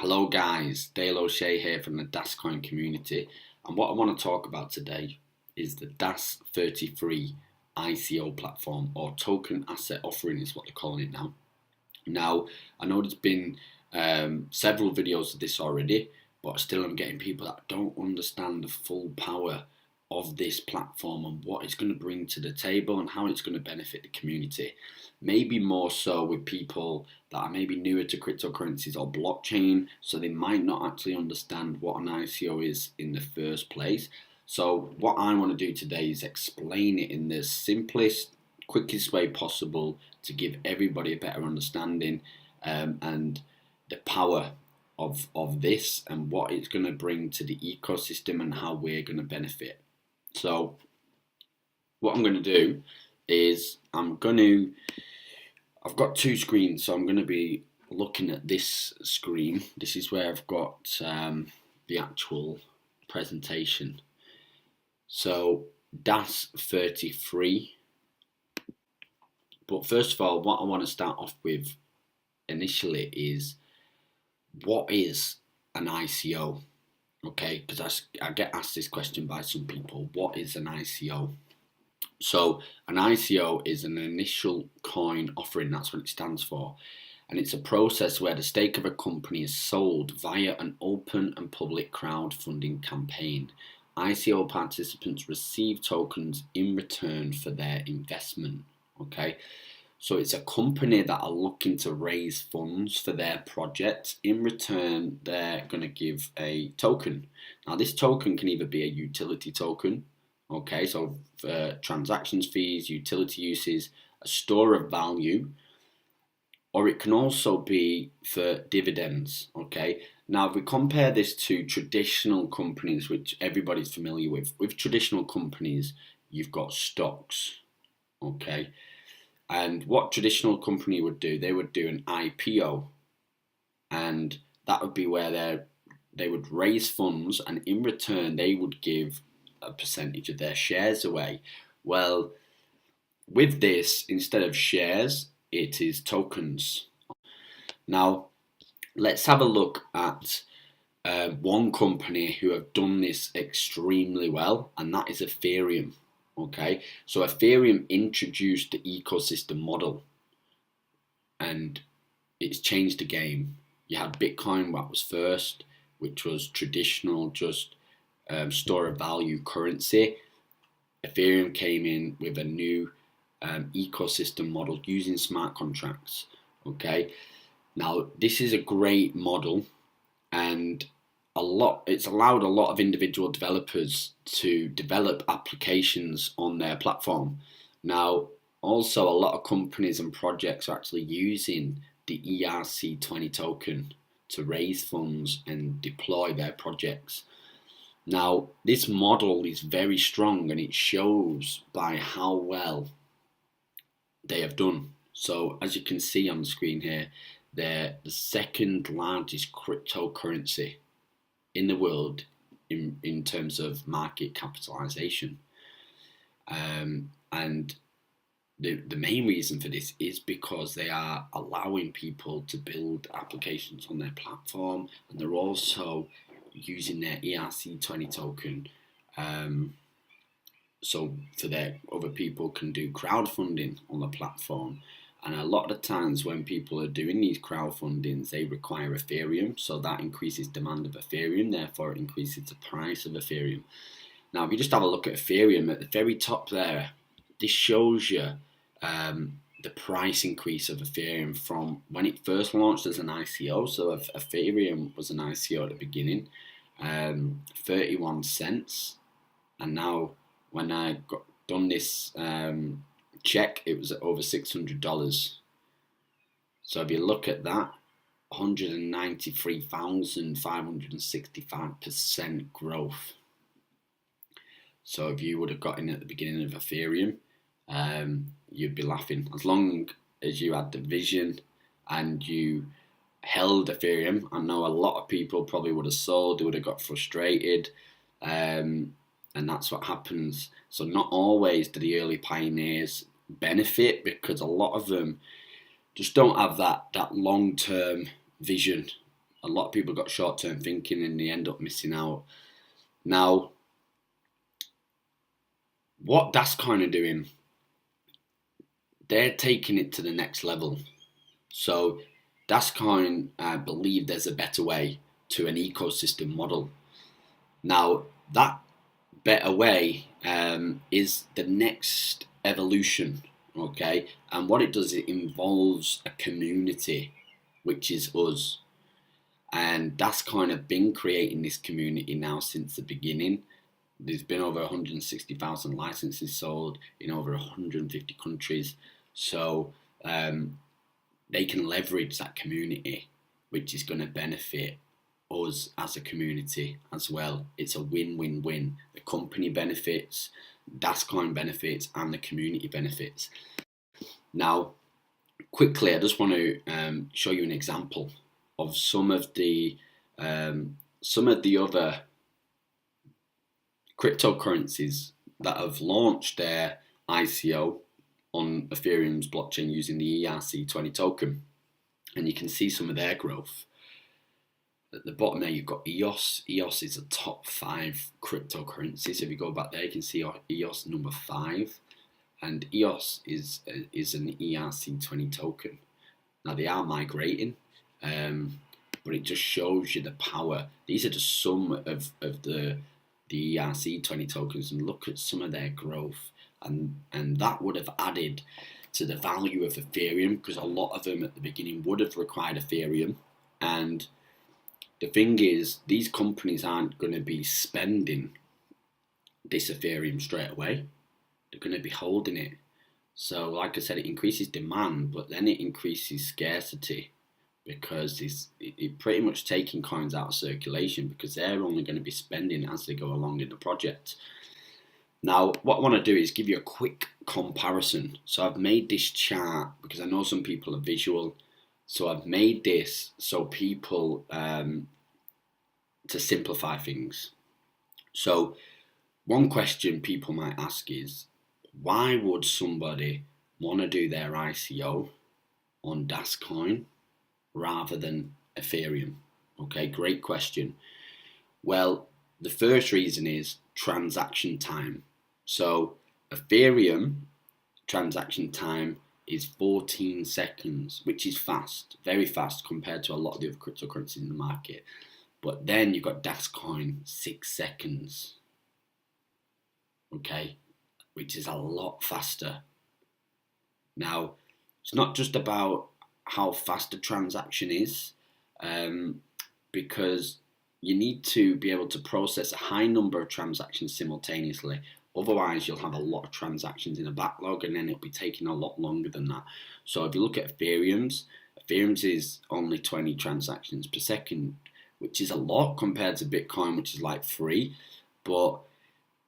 Hello guys, Dale O'Shea here from the DasCoin community, and what I want to talk about today is the Das33 ICO platform, or token asset offering is what they're calling it now. Now, I know there's been several videos of this already, but still I'm getting people that don't understand the full power of this platform and what it's going to bring to the table and how it's going to benefit the community. Maybe more so with people that are maybe newer to cryptocurrencies or blockchain, so they might not actually understand what an ICO is in the first place. So what I want to do today is explain it in the simplest, quickest way possible to give everybody a better understanding and the power of this and what it's going to bring to the ecosystem and how we're going to benefit. So what I'm going to do is I've got two screens, so I'm going to be looking at this screen. This is where I've got the actual presentation. So Das33. But first of all, what I want to start off with initially is, what is an ICO? Okay, because I get asked this question by some people. What is an ICO? So an ICO is an initial coin offering. That's what it stands for. And it's a process where the stake of a company is sold via an open and public crowdfunding campaign. ICO participants receive tokens in return for their investment. Okay, so it's a company that are looking to raise funds for their project. In return, they're going to give a token. Now, this token can either be a utility token, okay, so for transactions fees, utility uses, a store of value, or it can also be for dividends, okay. Now, if we compare this to traditional companies, which everybody's familiar with traditional companies, you've got stocks, okay. And what traditional company would do, they would do an IPO, and that would be where they would raise funds, and in return they would give a percentage of their shares away. Well, with this, instead of shares, it is tokens. Now, let's have a look at one company who have done this extremely well, and that is Ethereum. Okay, so Ethereum introduced the ecosystem model and it's changed the game. You had Bitcoin, what was first, which was traditional, just store of value currency. Ethereum came in with a new ecosystem model using smart contracts. Okay, now this is a great model, and it's allowed a lot of individual developers to develop applications on their platform. Now, also a lot of companies and projects are actually using the ERC20 token to raise funds and deploy their projects. Now, this model is very strong, and it shows by how well they have done. So as you can see on the screen here, they're the second largest cryptocurrency in the world in terms of market capitalization. And the main reason for this is because they are allowing people to build applications on their platform, and they're also using their ERC20 token so that other people can do crowdfunding on the platform. And a lot of the times when people are doing these crowdfundings, they require Ethereum, so that increases demand of Ethereum, therefore it increases the price of Ethereum. Now, if you just have a look at Ethereum at the very top there, this shows you the price increase of Ethereum from when it first launched as an ICO. So if Ethereum was an ICO at the beginning, 31 cents, and now when I got done this check, it was at over $600. So if you look at that, 193,565% growth. So if you would have got in at the beginning of Ethereum, you'd be laughing. As long as you had the vision and you held Ethereum, I know a lot of people probably would have sold, they would have got frustrated, and that's what happens. So not always do the early pioneers benefit, because a lot of them just don't have that long-term vision A lot of people got short-term thinking and they end up missing out. Now, what DasCoin are doing, they're taking it to the next level. So DasCoin believe there's a better way to an ecosystem model. Now, that better way is the next evolution, okay? And what it does, it involves a community, which is us. And DasCoin have been creating this community now since the beginning. There's been over 160,000 licenses sold in over 150 countries. So they can leverage that community, which is going to benefit us as a community as well. It's a win-win-win. The company benefits, DasCoin benefits, and the community benefits. Now, quickly, I just want to show you an example of some of the other cryptocurrencies that have launched their ICO on Ethereum's blockchain using the ERC20 token, and you can see some of their growth. At the bottom there, you've got EOS. EOS is a top 5 cryptocurrency. So if you go back there, you can see EOS number 5, and EOS is an ERC20 token. Now they are migrating, but it just shows you the power. These are just some of the ERC20 tokens, and look at some of their growth, and that would have added to the value of Ethereum, because a lot of them at the beginning would have required Ethereum. And the thing is, these companies aren't going to be spending this Ethereum straight away. They're going to be holding it. So like I said, it increases demand, but then it increases scarcity, because it pretty much taking coins out of circulation, because they're only going to be spending as they go along in the project. Now, what I want to do is give you a quick comparison. So I've made this chart because I know some people are visual. So I've made this so people, to simplify things. So one question people might ask is, why would somebody want to do their ICO on DasCoin rather than Ethereum? Okay, great question. Well, the first reason is transaction time. So Ethereum transaction time is 14 seconds, which is fast, very fast compared to a lot of the other cryptocurrencies in the market. But then you've got DasCoin, 6 seconds, okay, which is a lot faster. Now, it's not just about how fast a transaction is, because you need to be able to process a high number of transactions simultaneously. Otherwise, you'll have a lot of transactions in a backlog, and then it'll be taking a lot longer than that. So if you look at Ethereum's is only 20 transactions per second, which is a lot compared to Bitcoin, which is like 3. But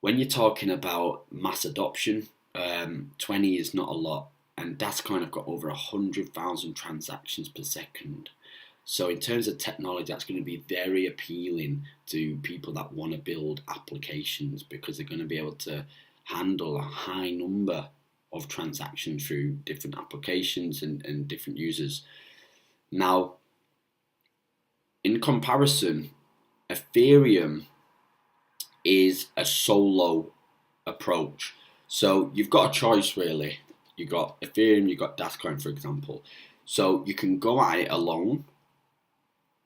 when you're talking about mass adoption, 20 is not a lot. And DasCoin have got over 100,000 transactions per second. So in terms of technology, that's going to be very appealing to people that want to build applications, because they're going to be able to handle a high number of transactions through different applications and different users. Now, in comparison, Ethereum is a solo approach. So you've got a choice, really. You've got Ethereum, you've got DasCoin, for example. So you can go at it alone,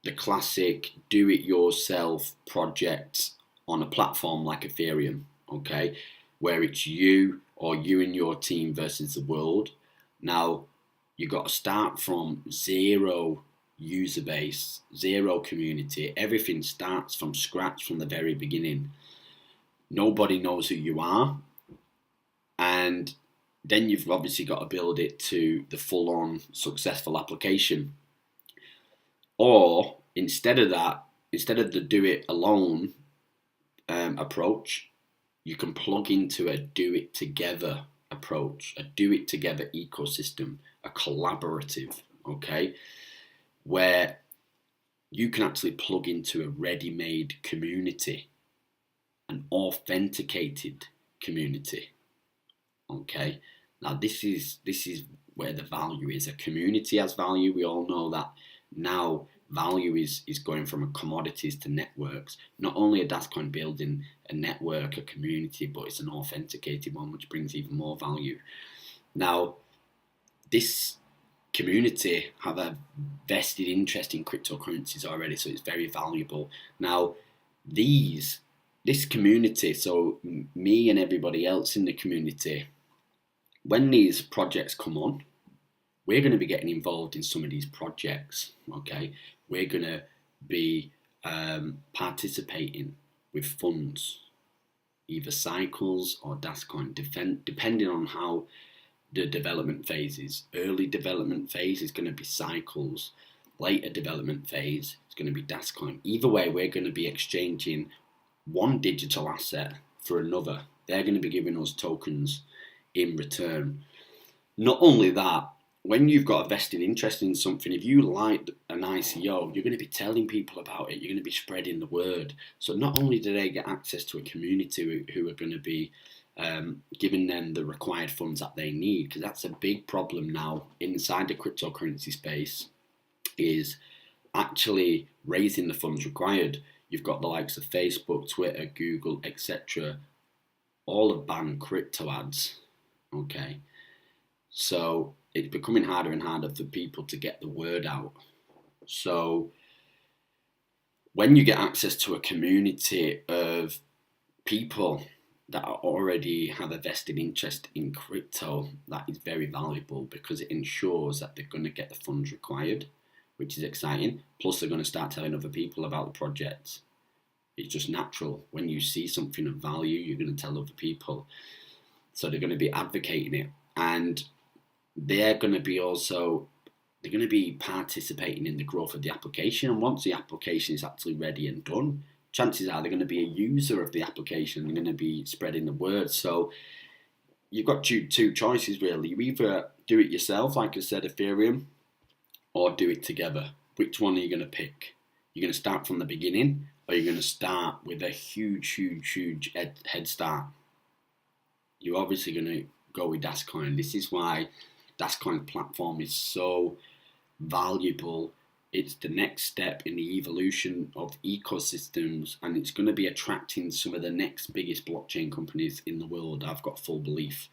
the classic do-it-yourself project on a platform like Ethereum, okay, where it's you or you and your team versus the world. Now, you've got to start from zero user base, zero community. Everything starts from scratch from the very beginning. Nobody knows who you are. And then you've obviously got to build it to the full-on successful application. Or instead of that, instead of the do-it-alone approach, you can plug into a do-it-together approach, a do-it-together ecosystem, a collaborative, okay, where you can actually plug into a ready-made community, an authenticated community, okay. Now this is where the value is. A community has value. We all know that now value is going from commodities to networks. Not only a DasCoin building a network, a community, but it's an authenticated one, which brings even more value. Now, this community have a vested interest in cryptocurrencies already, so it's very valuable. Now, this community, so me and everybody else in the community, when these projects come on, we're going to be getting involved in some of these projects, okay? We're going to be participating with funds, either cycles or DasCoin, depending on how the development phase is. Early development phase is going to be cycles. Later development phase is going to be DasCoin. Either way, we're going to be exchanging one digital asset for another. They're going to be giving us tokens in return. Not only that, when you've got a vested interest in something, if you like an ICO, you're going to be telling people about it. You're going to be spreading the word. So not only do they get access to a community who are going to be giving them the required funds that they need, because that's a big problem now inside the cryptocurrency space, is actually raising the funds required. You've got the likes of Facebook, Twitter, Google, etc. all have banned crypto ads. Okay, so it's becoming harder and harder for people to get the word out. So when you get access to a community of people that already have a vested interest in crypto, that is very valuable, because it ensures that they're going to get the funds required, which is exciting. Plus, they're going to start telling other people about the projects. It's just natural. When you see something of value, you're going to tell other people. So they're going to be advocating it. And they're going to be participating in the growth of the application. And once the application is actually ready and done, chances are they're going to be a user of the application. They're going to be spreading the word. So you've got two choices, really. You either do it yourself, like I said, Ethereum, or do it together. Which one are you going to pick? You're going to start from the beginning, or you're going to start with a huge head start? You're obviously going to go with DasCoin. This is why DasCoin's platform is so valuable. It's the next step in the evolution of ecosystems, and it's going to be attracting some of the next biggest blockchain companies in the world. I've got full belief.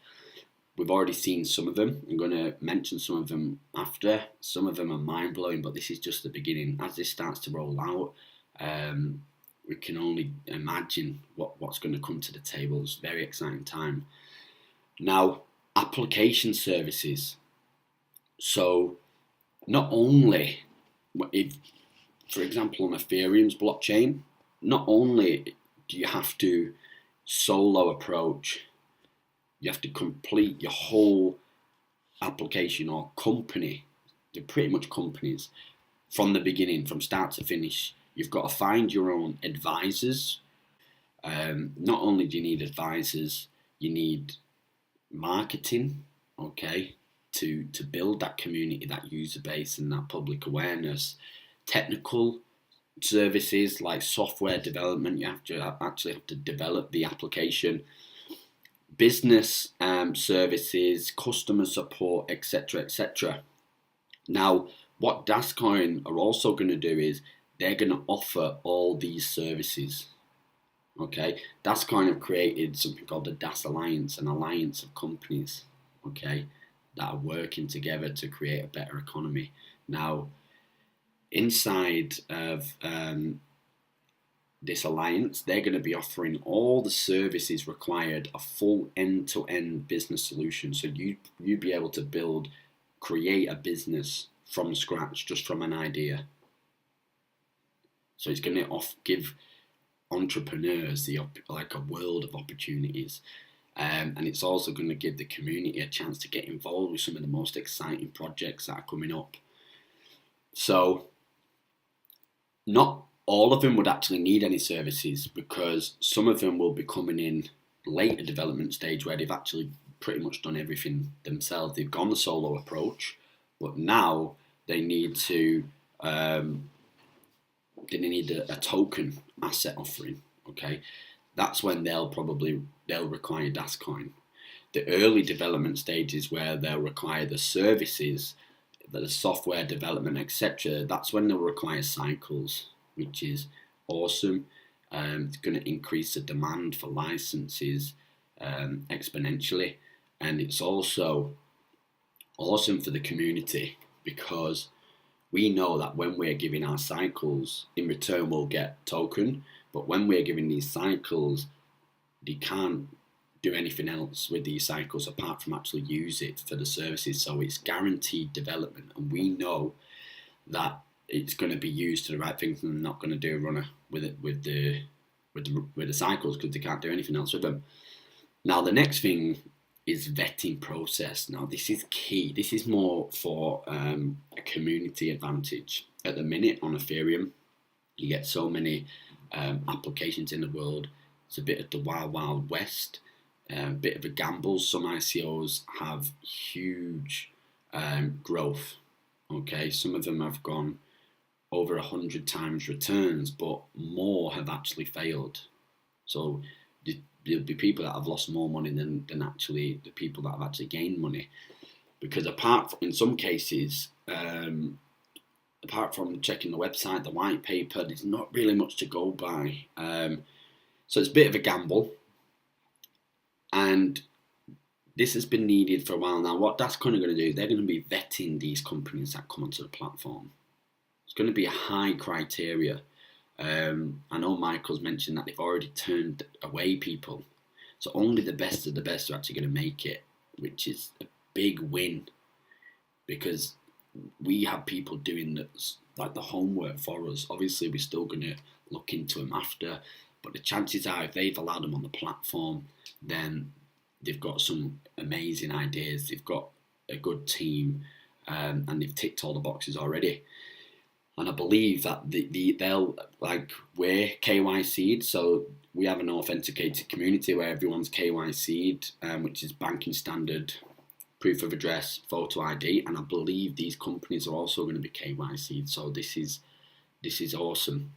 We've already seen some of them. I'm going to mention some of them after. Some of them are mind-blowing, but this is just the beginning. As this starts to roll out, we can only imagine what's going to come to the table. It's a very exciting time. Now, application services. So not only, if, for example, on Ethereum's blockchain, not only do you have to solo approach, you have to complete your whole application or company. They're pretty much companies from the beginning, from start to finish. You've got to find your own advisors. Not only do you need advisors, you need marketing, okay, to build that community, that user base, and that public awareness. Technical services like software development, you have to develop the application. Business services, customer support, etc., etc. Now, what DasCoin are also going to do is they're going to offer all these services. Okay, DasCoin have created something called the Das Alliance, an alliance of companies, okay, that are working together to create a better economy. Now, inside of this alliance, they're going to be offering all the services required, a full end-to-end business solution. So you'd be able to create a business from scratch, just from an idea. So it's going to give entrepreneurs like a world of opportunities, and it's also going to give the community a chance to get involved with some of the most exciting projects that are coming up. So not all of them would actually need any services, because some of them will be coming in later development stage where they've actually pretty much done everything themselves. They've gone the solo approach, but now they need to a token asset offering. Okay, that's when they'll require DasCoin. The early development stages where they'll require the services, the software development, etc., that's when they'll require cycles, which is awesome. It's going to increase the demand for licenses exponentially, and it's also awesome for the community because we know that when we're giving our cycles, in return we'll get token, but when we're giving these cycles, they can't do anything else with these cycles apart from actually use it for the services. So it's guaranteed development, and we know that it's going to be used to the right things, and they're not going to do a runner with it with the cycles because they can't do anything else with them. Now the next thing is vetting process. Now this is key. This is more for a community advantage. At the minute on Ethereum, you get so many applications in the world. It's a bit of the wild west. Bit of a gamble. Some ICOs have huge growth. Okay, some of them have gone over 100 times returns, but more have actually failed. So there'll be people that have lost more money than actually the people that have actually gained money, because in some cases, apart from checking the website, the white paper, there's not really much to go by. So it's a bit of a gamble. And this has been needed for a while now. What DasCoin are going to do, they're going to be vetting these companies that come onto the platform. It's going to be a high criteria. I know Michael's mentioned that they've already turned away people. So only the best of the best are actually going to make it, which is a big win. Because we have people doing the homework for us. Obviously, we're still going to look into them after. But the chances are, if they've allowed them on the platform, then they've got some amazing ideas. They've got a good team, and they've ticked all the boxes already. And I believe that they'll, like, we're KYC'd, so we have an authenticated community where everyone's KYC'd, which is banking standard, proof of address, photo ID, and I believe these companies are also going to be KYC'd. So this is awesome.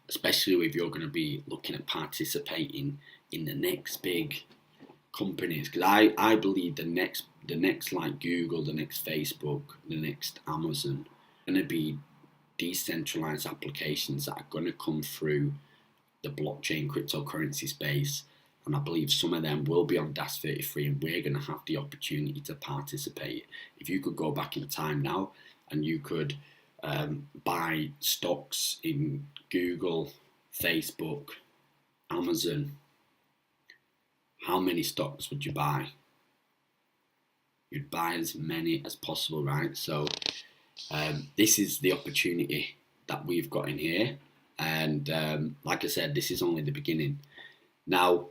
Especially if you're going to be looking at participating in the next big companies, because I believe the next like Google, the next Facebook, the next Amazon, are going to be decentralized applications that are going to come through the blockchain cryptocurrency space, and I believe some of them will be on Das33, and we're going to have the opportunity to participate. If you could go back in time now and you could buy stocks in Google, Facebook, Amazon, how many stocks would you buy? You'd buy as many as possible, right? So this is the opportunity that we've got in here, and like I said, this is only the beginning. Now,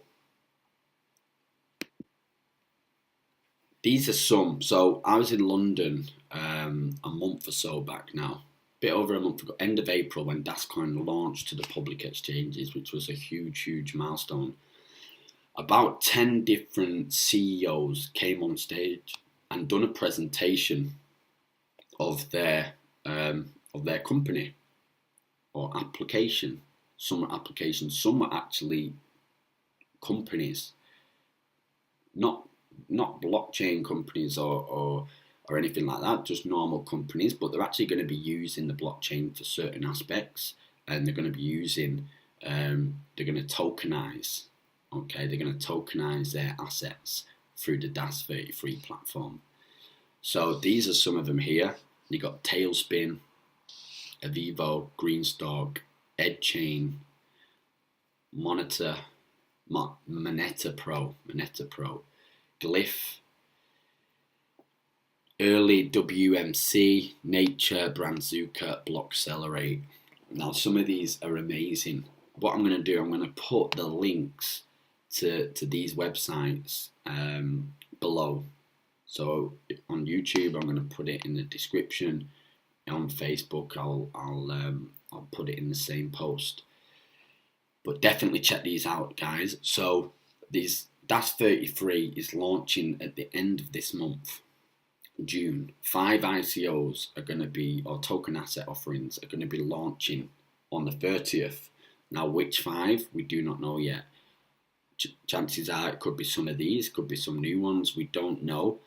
these are some. So I was in London a month or so back now, a bit over a month ago, end of April, when DasCoin launched to the public exchanges, which was a huge milestone. About 10 different CEOs came on stage and done a presentation of their company or application. Some were applications, some were actually companies, not blockchain companies or anything like that, just normal companies, but they're actually going to be using the blockchain for certain aspects, and they're going to be using, they're going to tokenize, okay, they're going to tokenize their assets through the Das33 platform. So these are some of them here. You got Tailspin, Avivo, Greenstock, EdChain, MonetaPro, Glyph, Early WMC, Nature, Brandzuka, Blockcelerate. Now some of these are amazing. What I'm going to do, I'm going to put the links to these websites below. So on YouTube, I'm going to put it in the description. On Facebook, I'll put it in the same post. But definitely check these out, guys. So these Das33 is launching at the end of this month, June. 5 ICOs are going to be, or token asset offerings, are going to be launching on the 30th. Now, which 5, we do not know yet. Chances are it could be some of these, could be some new ones, we don't know.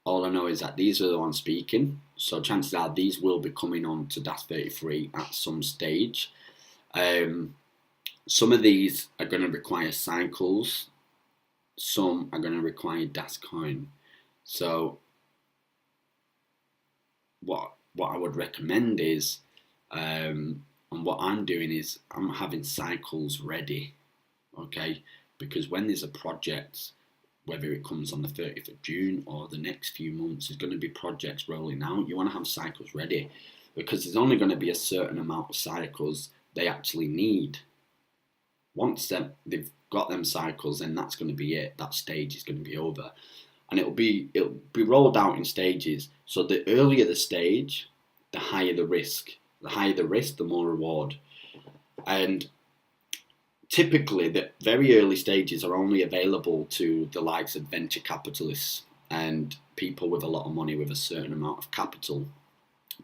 All I know is that these are the ones speaking. So chances are these will be coming on to Das33 at some stage. Some of these are going to require cycles. Some are going to require DasCoin. So what I would recommend is, and what I'm doing is I'm having cycles ready, okay? Because when there's a project, whether it comes on the 30th of June or the next few months, there's going to be projects rolling out. You want to have cycles ready because there's only going to be a certain amount of cycles they actually need. Once they've got them cycles, then that's going to be it. That stage is going to be over. And it'll be rolled out in stages. So the earlier the stage, the higher the risk. The higher the risk, the more reward. And typically, the very early stages are only available to the likes of venture capitalists and people with a lot of money with a certain amount of capital.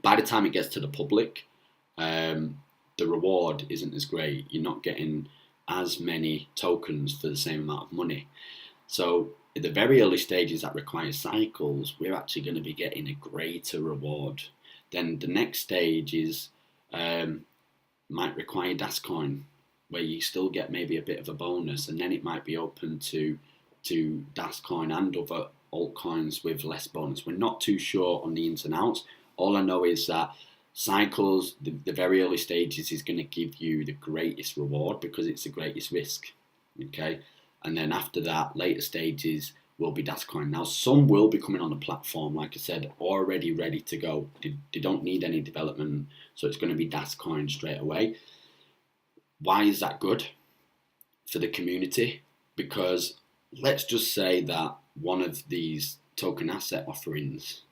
By the time it gets to the public, the reward isn't as great. You're not getting as many tokens for the same amount of money. So at the very early stages that require cycles, we're actually going to be getting a greater reward. Then the next stage is might require DasCoin, where you still get maybe a bit of a bonus, and then it might be open to DasCoin and other altcoins with less bonus. We're not too sure on the ins and outs. All I know is that cycles, the very early stages, is going to give you the greatest reward because it's the greatest risk, okay? And then after that, later stages will be DasCoin. Now, some will be coming on the platform, like I said, already ready to go. They don't need any development, so it's going to be DasCoin straight away. Why is that good for the community? Because let's just say that one of these token asset offerings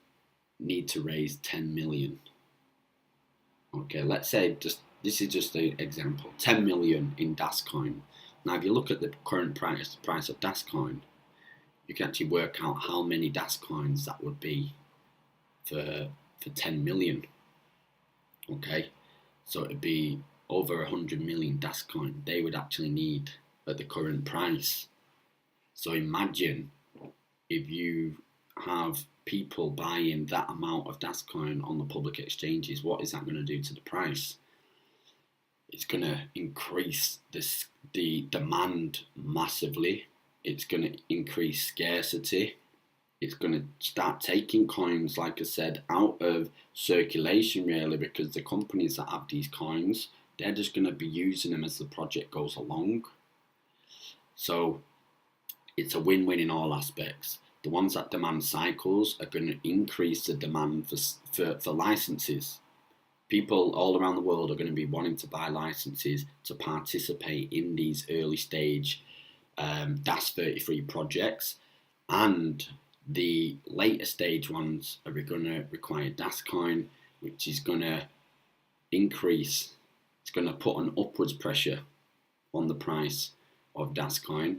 need to raise 10 million. Okay, let's say this is just an example, 10 million in DasCoin. Now, if you look at the current price of DasCoin, you can actually work out how many DasCoins that would be for 10 million. Okay, so it'd be over 100 million DasCoin they would actually need at the current price. So imagine if you have people buying that amount of DasCoin on the public exchanges, what is that going to do to the price? It's going to increase the demand massively. It's going to increase scarcity. It's going to start taking coins, like I said, out of circulation really, because the companies that have these coins, they're just going to be using them as the project goes along. So it's a win-win in all aspects. The ones that demand cycles are going to increase the demand for licenses. People all around the world are going to be wanting to buy licenses to participate in these early stage Das33 projects, and the later stage ones are going to require DasCoin, which is going to increase. It's going to put an upwards pressure on the price of DasCoin,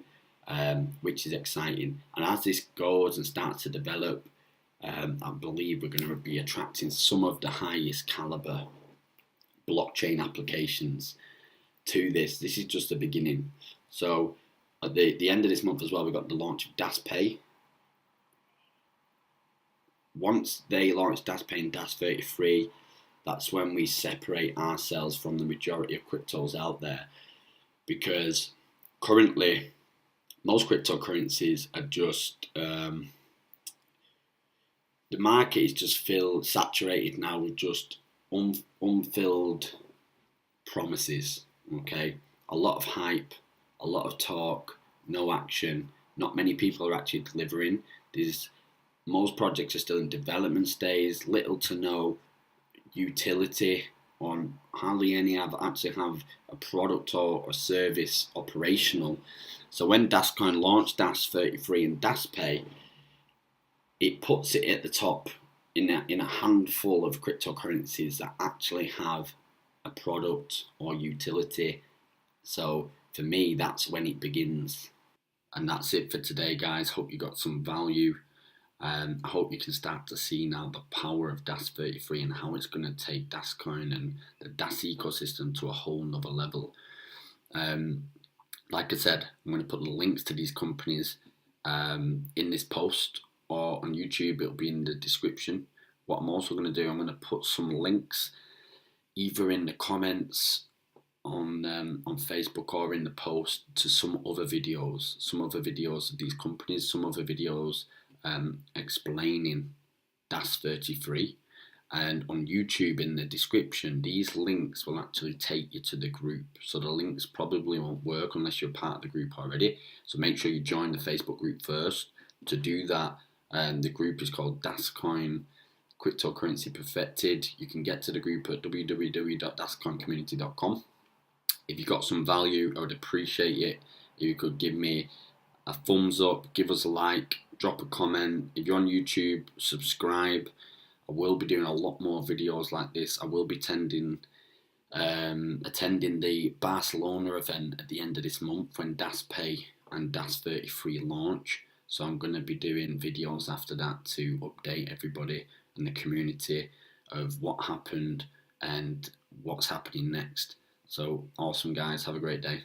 which is exciting. And as this goes and starts to develop, I believe we're going to be attracting some of the highest caliber blockchain applications to this. This is just the beginning. So at the end of this month as well, we've got the launch of DasPay. Once they launch DasPay and Das33, that's when we separate ourselves from the majority of cryptos out there, because currently most cryptocurrencies are just the market is just saturated now with just unfilled promises. Okay, a lot of hype, a lot of talk, no action. Not many people are actually delivering. Most projects are still in development stage, little to no utility, on hardly any actually have a product or a service operational. So when DasCoin launched Das33 and DasPay, it puts it at the top in a handful of cryptocurrencies that actually have a product or utility. So for me, that's when it begins. And that's it for today, guys. Hope you got some value. I hope you can start to see now the power of Das33 and how it's going to take DasCoin and the Das ecosystem to a whole nother level. Like I said, I'm going to put the links to these companies in this post or on YouTube, it'll be in the description. What I'm also going to do, I'm going to put some links either in the comments on Facebook or in the post to some other videos of these companies, some other videos explaining Das33. And on YouTube, in the description, these links will actually take you to the group. So the links probably won't work unless you're part of the group already. So make sure you join the Facebook group first. To do that, the group is called DasCoin Cryptocurrency Perfected. You can get to the group at www.dascoincommunity.com. If you got some value, I would appreciate it if you could give me a thumbs up, give us a like, drop a comment. If you're on YouTube, subscribe. I will be doing a lot more videos like this. I will be attending the Barcelona event at the end of this month when DasPay and Das33 launch. So I'm going to be doing videos after that to update everybody in the community of what happened and what's happening next. So awesome, guys. Have a great day.